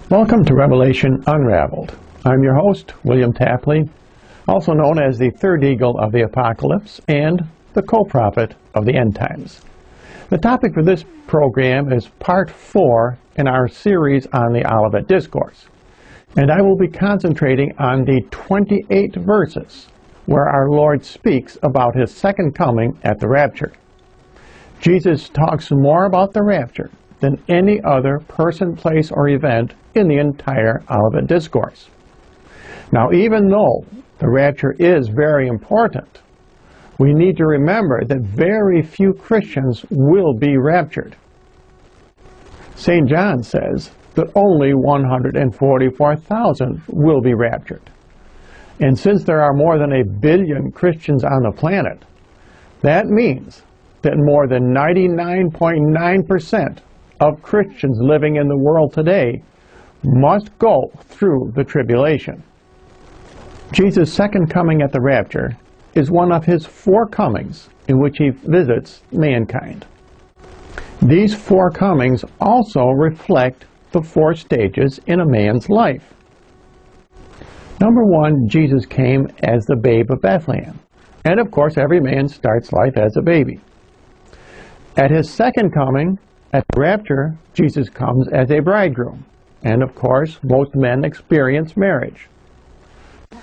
Welcome to Revelation Unraveled. I'm your host, William Tapley, also known as the third eagle of the apocalypse and the co-prophet of the end times. The topic for this program is part 4 in our series on the Olivet Discourse, and I will be concentrating on the 28 verses where our Lord speaks about his second coming at the rapture. Jesus talks more about the rapture than any other person, place, or event in the entire Olivet Discourse. Now, even though the rapture is very important, we need to remember that very few Christians will be raptured. St. John says that only 144,000 will be raptured. And since there are more than 1 billion Christians on the planet, that means that more than 99.9% of Christians living in the world today must go through the tribulation. Jesus' second coming at the rapture is one of his 4 comings in which he visits mankind. These 4 comings also reflect the 4 stages in a man's life. Number 1, Jesus came as the babe of Bethlehem. And of course, every man starts life as a baby. At his second coming, at the rapture, Jesus comes as a bridegroom. And of course, most men experience marriage.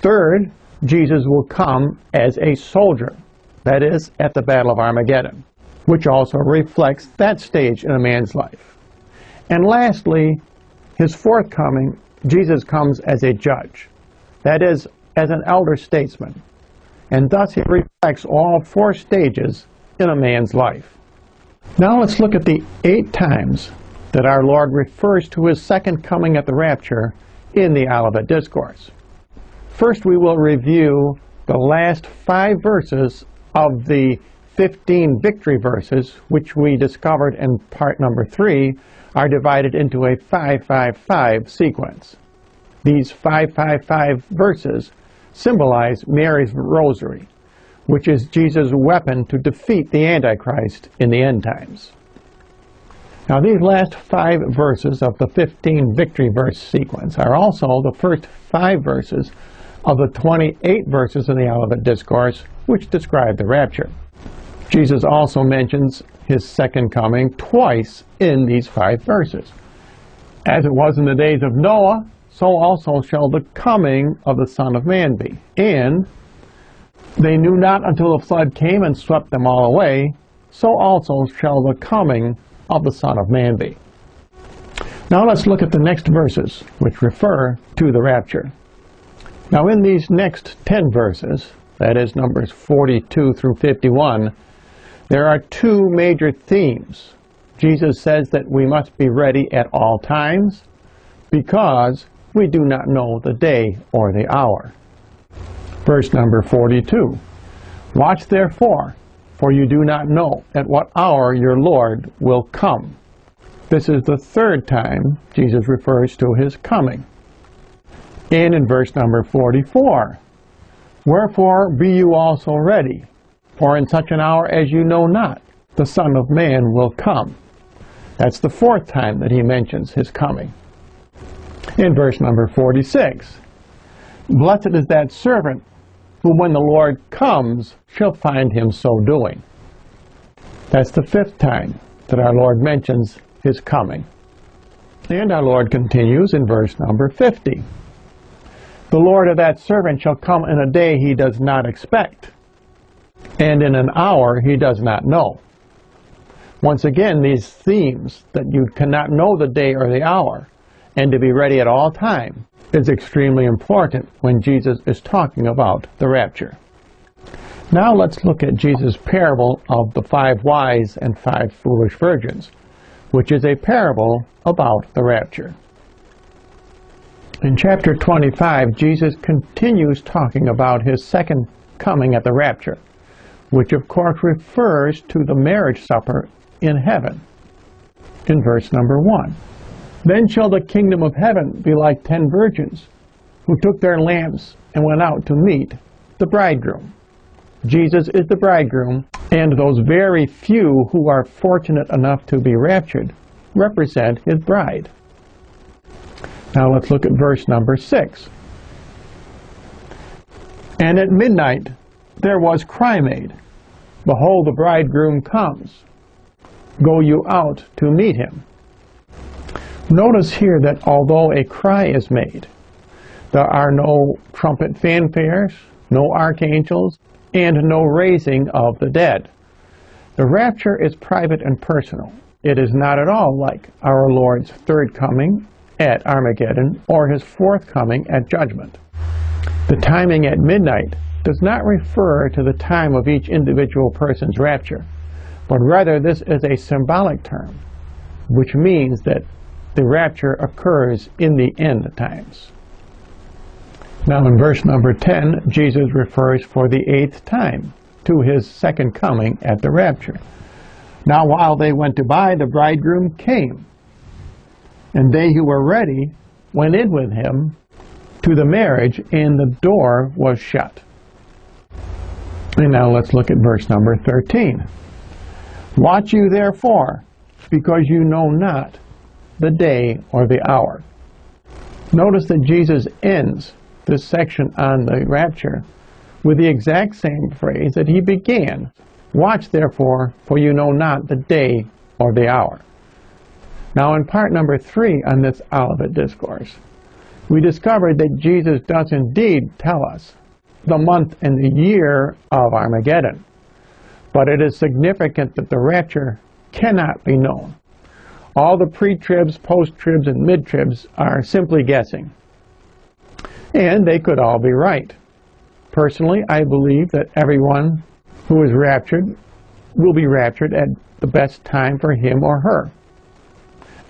Third, Jesus will come as a soldier, that is, at the Battle of Armageddon, which also reflects that stage in a man's life. And lastly, his fourth coming, Jesus comes as a judge, that is, as an elder statesman. And thus he reflects all 4 stages in a man's life. Now let's look at the 8 times that our Lord refers to his second coming at the rapture in the Olivet Discourse. First, we will review the last 5 verses of the 15 victory verses, which we discovered in part number 3, are divided into a 5-5-5 sequence. These 5-5-5 verses symbolize Mary's rosary, which is Jesus' weapon to defeat the Antichrist in the end times. Now, these last 5 verses of the 15 victory verse sequence are also the first 5 verses of the 28 verses in the Olivet Discourse, which describe the rapture. Jesus also mentions his second coming twice in these 5 verses. As it was in the days of Noah, so also shall the coming of the Son of Man be. And they knew not until the flood came and swept them all away, so also shall the coming of the Son of Man be. Now let's look at the next verses, which refer to the rapture. Now in these next 10 verses, that is numbers 42 through 51, there are 2 major themes. Jesus says that we must be ready at all times because we do not know the day or the hour. Verse number 42, watch therefore, for you do not know at what hour your Lord will come. This is the 3rd time Jesus refers to his coming. And in verse number 44, wherefore be you also ready, for in such an hour as you know not, the Son of Man will come. That's the 4th time that he mentions his coming. In verse number 46, blessed is that servant who when the Lord comes shall find him so doing. That's the 5th time that our Lord mentions his coming. And our Lord continues in verse number 50. The Lord of that servant shall come in a day he does not expect, and in an hour he does not know. Once again, these themes that you cannot know the day or the hour, and to be ready at all time, is extremely important when Jesus is talking about the rapture. Now let's look at Jesus' parable of the 5 wise and 5 foolish virgins, which is a parable about the rapture. In chapter 25, Jesus continues talking about his second coming at the rapture, which of course refers to the marriage supper in heaven. In verse number 1, then shall the kingdom of heaven be like 10 virgins, who took their lamps and went out to meet the bridegroom. Jesus is the bridegroom, and those very few who are fortunate enough to be raptured represent his bride. Now let's look at verse number 6. And at midnight there was cry made, Behold, the bridegroom comes. Go you out to meet him. Notice here that although a cry is made, there are no trumpet fanfares, no archangels, and no raising of the dead. The rapture is private and personal. It is not at all like our Lord's third coming at Armageddon or his fourth coming at judgment. The timing at midnight does not refer to the time of each individual person's rapture, but rather this is a symbolic term, which means that the rapture occurs in the end times. Now in verse number 10, Jesus refers for the 8th time to his second coming at the rapture. Now while they went to buy, the bridegroom came, and they who were ready went in with him to the marriage, and the door was shut. And now let's look at verse number 13. Watch you therefore, because you know not the day or the hour. Notice that Jesus ends this section on the rapture with the exact same phrase that he began. Watch therefore, for you know not the day or the hour. Now in part number 3 on this Olivet Discourse, we discovered that Jesus does indeed tell us the month and the year of Armageddon. But it is significant that the rapture cannot be known. All the pre-tribs, post-tribs, and mid-tribs are simply guessing. And they could all be right. Personally, I believe that everyone who is raptured will be raptured at the best time for him or her,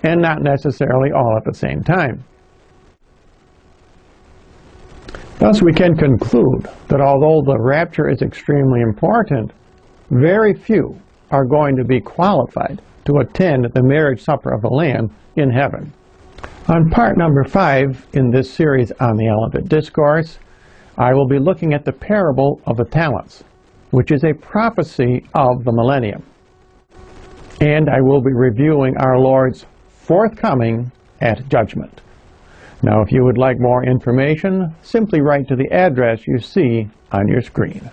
and not necessarily all at the same time. Thus, we can conclude that although the rapture is extremely important, very few are going to be qualified to attend the marriage supper of the Lamb in heaven. On part number 5 in this series on the Olivet Discourse, I will be looking at the parable of the talents, which is a prophecy of the millennium. And I will be reviewing our Lord's fourth coming at judgment. Now, if you would like more information, simply write to the address you see on your screen.